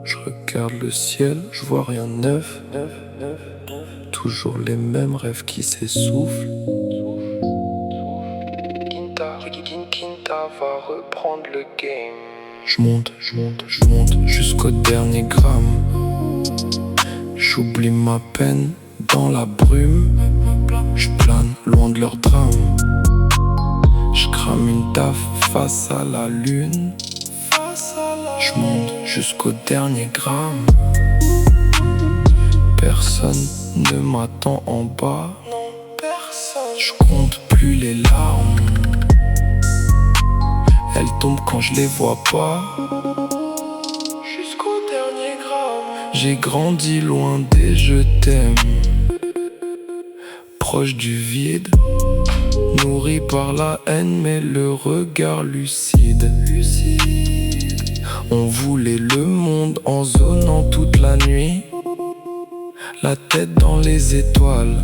Je regarde le ciel, je vois rien de neuf. Toujours les mêmes rêves qui s'essoufflent. Quinta va reprendre le game. Je monte jusqu'au dernier gramme. J'oublie ma peine dans la brume. Je plane loin de leur drame. Je crame une taf face à la lune. Je monte jusqu'au dernier gramme. Personne ne m'attend en bas. Je compte plus les larmes. Elles tombent quand je les vois pas. Jusqu'au dernier gramme. J'ai grandi loin des je t'aime. Proche du vide, nourri par la haine mais le regard lucide. On voulait le monde en zonant toute la nuit. La tête dans les étoiles,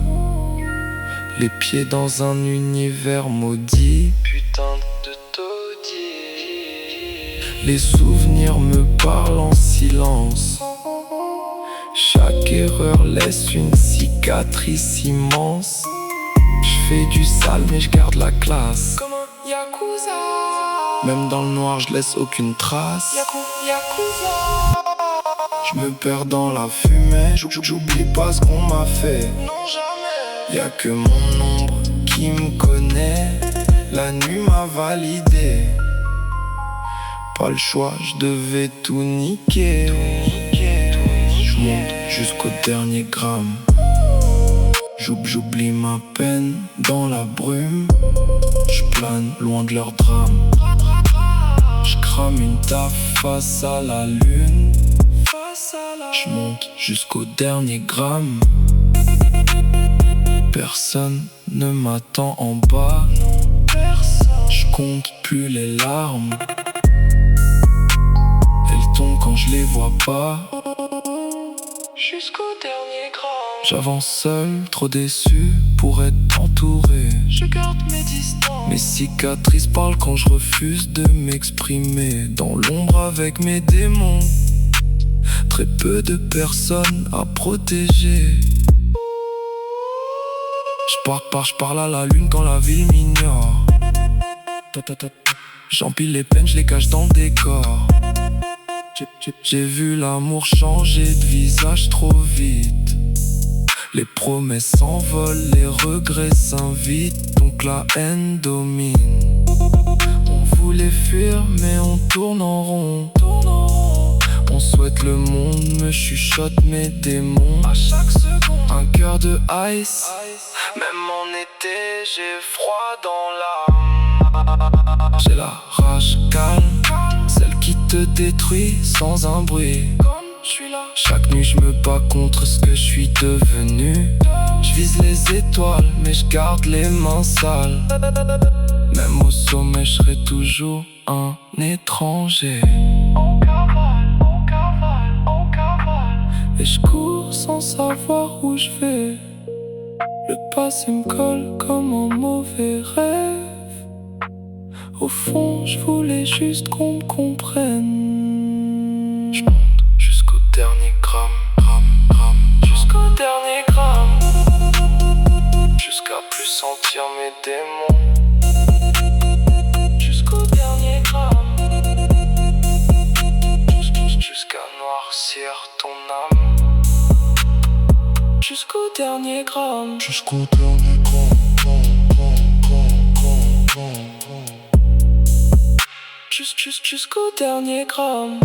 les pieds dans un univers maudit. Putain de taudis. Les souvenirs me parlent en silence. Chaque erreur laisse une cicatrice immense. Je fais du sale mais je garde la classe. Comme un yakuza. Même dans le noir je laisse aucune trace. Yakuza. Je me perds dans la fumée. J'oublie pas ce qu'on m'a fait. Non jamais. Y'a que mon ombre qui me connaît. La nuit m'a validé. Pas le choix, je devais tout niquer. Je monte jusqu'au dernier gramme. J'oublie ma peine dans la brume. Je plane loin de leur drame. Je crame une taf face à la lune. Je monte jusqu'au dernier gramme. Personne ne m'attend en bas. Je compte plus les larmes. Elles tombent quand je les vois pas. Jusqu'au dernier gramme. J'avance seul, trop déçu pour être entouré. Je garde mes distances. Mes cicatrices parlent quand je refuse de m'exprimer. Dans l'ombre avec mes démons. Très peu de personnes à protéger. Je parle à la lune quand la ville m'ignore. J'empile les peines, je les cache dans le décor. J'ai vu l'amour changer de visage trop vite. Les promesses s'envolent, les regrets s'invitent. Donc la haine domine. On voulait fuir mais on tourne en rond. On souhaite le monde, me chuchote mes démons. À chaque seconde, un cœur de ice. Même en été, j'ai froid dans l'âme. J'ai la rage calme, celle qui te détruit sans un bruit. Chaque nuit je me bats contre ce que je suis devenu. Je vise les étoiles mais je garde les mains sales. Même au sommet je serai toujours un étranger. Et je cours sans savoir où je vais. Le passé me colle comme un mauvais rêve. Au fond je voulais juste qu'on me comprenne. Je monte jusqu'au dernier gramme. Jusqu'au dernier gramme. Jusqu'à plus sentir mes démons. Jusqu'au dernier gramme. Jusqu'à noircir ton âme. Jusqu'au dernier gramme. Jusqu'au dernier gramme. Jusqu'au dernier gramme.